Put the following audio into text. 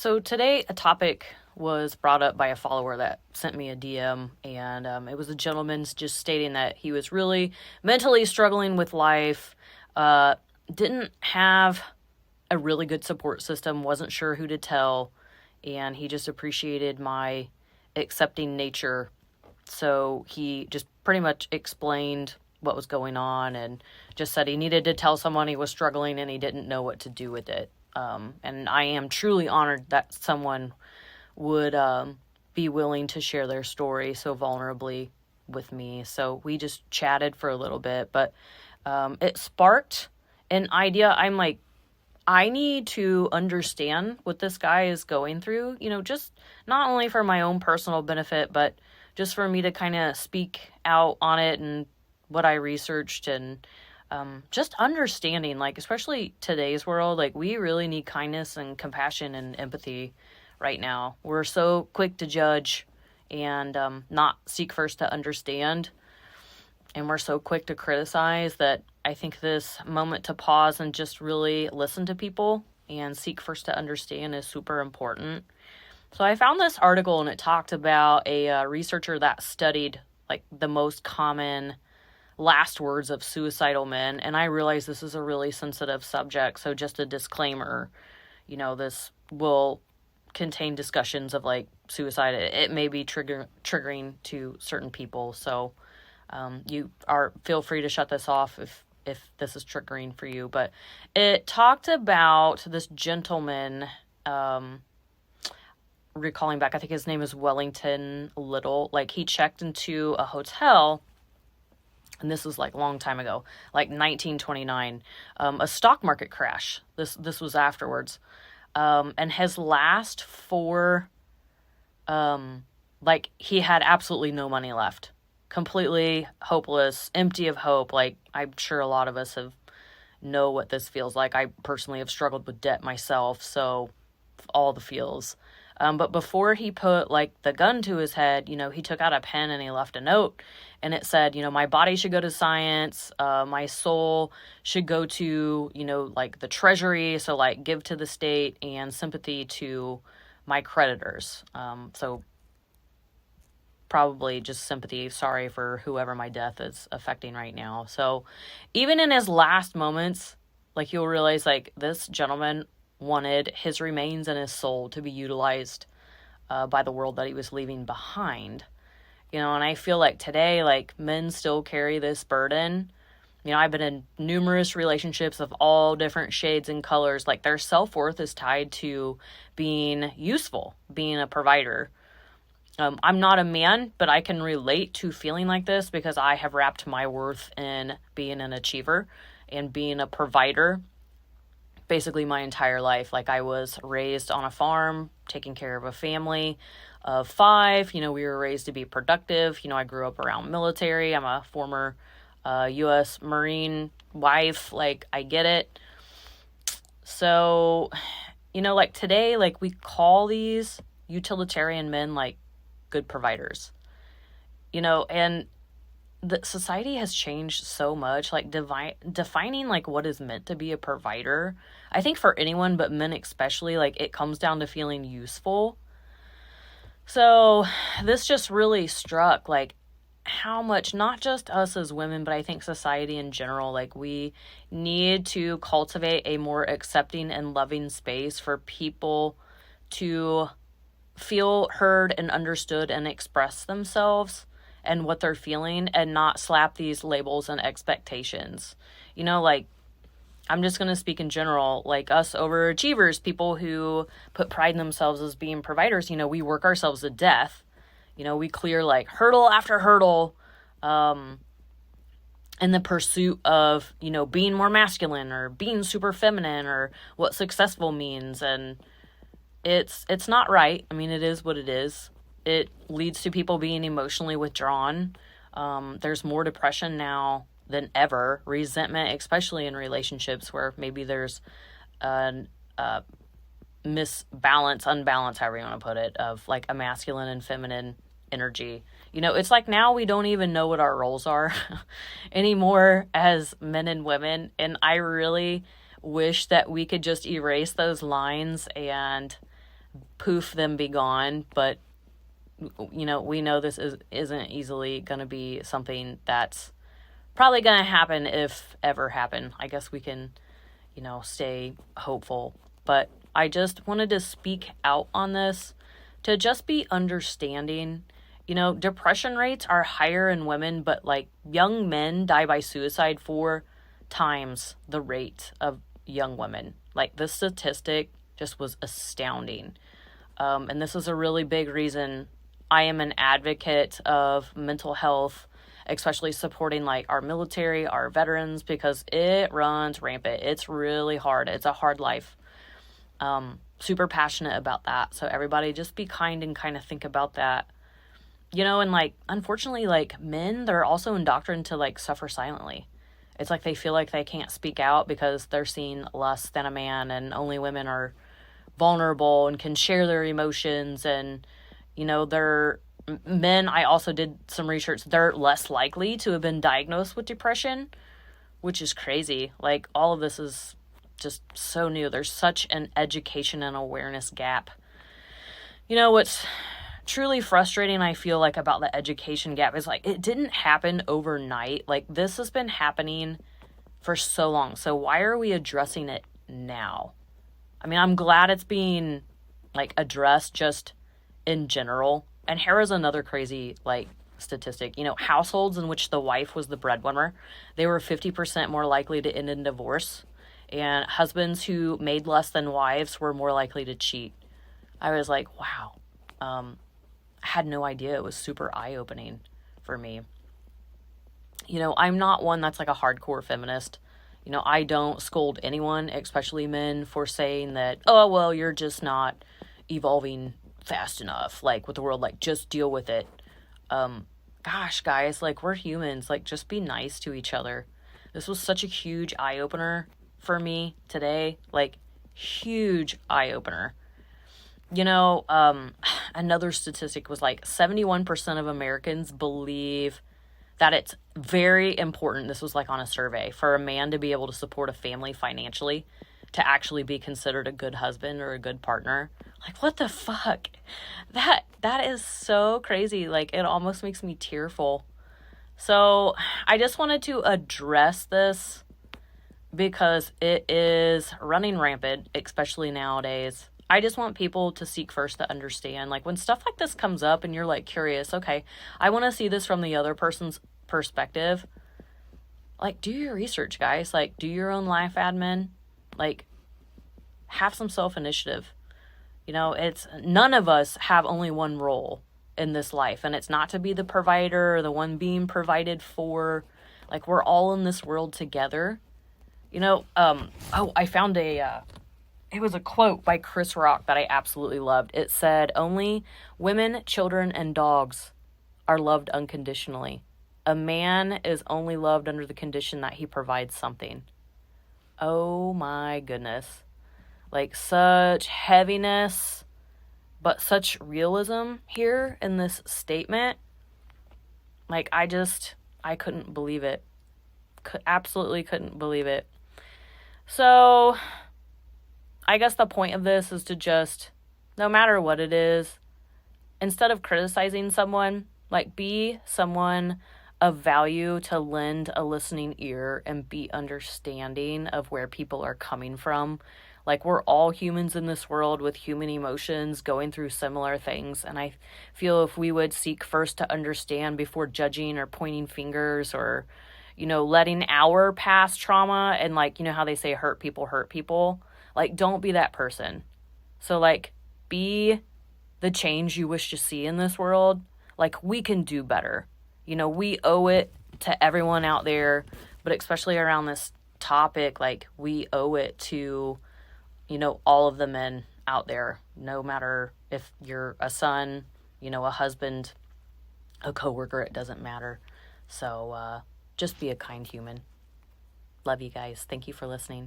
So today, a topic was brought up by a follower that sent me a DM, and it was a gentleman just stating that he was really mentally struggling with life, uh, didn't have a really good support system, wasn't sure who to tell, and he just appreciated my accepting nature. So he just pretty much explained what was going on and just said he needed to tell someone he was struggling and he didn't know what to do with it. And I am truly honored that someone would be willing to share their story so vulnerably with me. So we just chatted for a little bit, but it sparked an idea. I'm like, I need to understand what this guy is going through, just not only for my own personal benefit, but just for me to kind of speak out on it and what I researched and just understanding, like, especially today's world, like, we really need kindness and compassion and empathy right now. We're so quick to judge and not seek first to understand. And we're so quick to criticize that I think this moment to pause and just really listen to people and seek first to understand is super important. So I found this article and it talked about a researcher that studied like the most common last words of suicidal men. And I realize this is a really sensitive subject. So just a disclaimer, this will contain discussions of like suicide. It may be triggering to certain people. So feel free to shut this off if this is triggering for you. But it talked about this gentleman, recalling back, I think his name is Wellington Little. Like, he checked into a hotel, and this was like a long time ago, like 1929, a stock market crash. This was afterwards. And his last four, like, he had absolutely no money left. Completely hopeless, empty of hope. Like, I'm sure a lot of us know what this feels like. I personally have struggled with debt myself, so all the feels. But before he put like the gun to his head, he took out a pen and he left a note, and it said, my body should go to science, my soul should go to, like the treasury, so like give to the state, and sympathy to my creditors. So probably just sympathy, sorry for whoever my death is affecting right now. So even in his last moments, like, you'll realize like this gentleman wanted his remains and his soul to be utilized by the world that he was leaving behind. And I feel like today, like, men still carry this burden. I've been in numerous relationships of all different shades and colors. Like, their self-worth is tied to being useful, being a provider. I'm not a man, but I can relate to feeling like this because I have wrapped my worth in being an achiever and being a provider basically my entire life. Like, I was raised on a farm, taking care of a family of 5. We were raised to be productive. I grew up around military. I'm a former U.S. Marine wife. Like, I get it. So, like, today, like, we call these utilitarian men, like, good providers. And the society has changed so much, like defining like what is meant to be a provider. I think for anyone, but men especially, like, it comes down to feeling useful. So this just really struck like how much, not just us as women, but I think society in general, like, we need to cultivate a more accepting and loving space for people to feel heard and understood and express themselves and what they're feeling, and not slap these labels and expectations. Like, I'm just going to speak in general, like, us overachievers, people who put pride in themselves as being providers, we work ourselves to death. We clear like hurdle after hurdle in the pursuit of, being more masculine or being super feminine or what successful means. And it's not right. I mean, it is what it is. It leads to people being emotionally withdrawn. There's more depression now than ever, resentment, especially in relationships where maybe there's an unbalance, however you want to put it, of like a masculine and feminine energy. It's like now we don't even know what our roles are anymore as men and women. And I really wish that we could just erase those lines and poof, them be gone. But, we know this isn't easily going to be something that's probably going to happen, if ever happen. I guess we can, stay hopeful. But I just wanted to speak out on this to just be understanding. Depression rates are higher in women, but like young men die by suicide 4 times the rate of young women. Like, this statistic just was astounding. And this is a really big reason I am an advocate of mental health, especially supporting like our military, our veterans, because it runs rampant. It's really hard. It's a hard life. Super passionate about that. So everybody just be kind and kind of think about that. And like, unfortunately, like men, they're also indoctrinated to like suffer silently. It's like they feel like they can't speak out because they're seen less than a man, and only women are vulnerable and can share their emotions. And, they're men. I also did some research. They're less likely to have been diagnosed with depression, which is crazy. Like, all of this is just so new. There's such an education and awareness gap. What's truly frustrating, I feel like, about the education gap is like, it didn't happen overnight. Like, this has been happening for so long. So why are we addressing it now? I mean, I'm glad it's being like addressed just in general. And here is another crazy like statistic. Households in which the wife was the breadwinner, they were 50% more likely to end in divorce. And husbands who made less than wives were more likely to cheat. I was like, wow. I had no idea. It was super eye-opening for me. I'm not one that's like a hardcore feminist. I don't scold anyone, especially men, for saying that, oh, well, you're just not evolving fast enough, like, with the world, like, just deal with it. Gosh, guys, like, we're humans. Like, just be nice to each other. This was such a huge eye-opener for me today. Like, huge eye-opener. Another statistic was like 71% of Americans believe that it's very important, this was like on a survey, for a man to be able to support a family financially, to actually be considered a good husband or a good partner. Like, what the fuck? That is so crazy. Like, it almost makes me tearful. So I just wanted to address this because it is running rampant, especially nowadays. I just want people to seek first to understand. Like, when stuff like this comes up and you're like curious, okay, I want to see this from the other person's perspective. Like, do your research, guys. Like, do your own life admin. Like, have some self-initiative. It's none of us have only one role in this life, and it's not to be the provider or the one being provided for. Like, we're all in this world together. I found it was a quote by Chris Rock that I absolutely loved. It said, "Only women, children, and dogs are loved unconditionally. A man is only loved under the condition that he provides something." Oh my goodness. Like, such heaviness, but such realism here in this statement. Like, I couldn't believe it. Absolutely couldn't believe it. So I guess the point of this is to just, no matter what it is, instead of criticizing someone, like, be someone of value to lend a listening ear and be understanding of where people are coming from. Like, we're all humans in this world with human emotions going through similar things. And I feel if we would seek first to understand before judging or pointing fingers or, letting our past trauma and, like, how they say hurt people. Like, don't be that person. So, like, be the change you wish to see in this world. Like, we can do better. We owe it to everyone out there, but especially around this topic, like, we owe it to, all of the men out there, no matter if you're a son, a husband, a coworker, it doesn't matter. So, just be a kind human. Love you guys. Thank you for listening.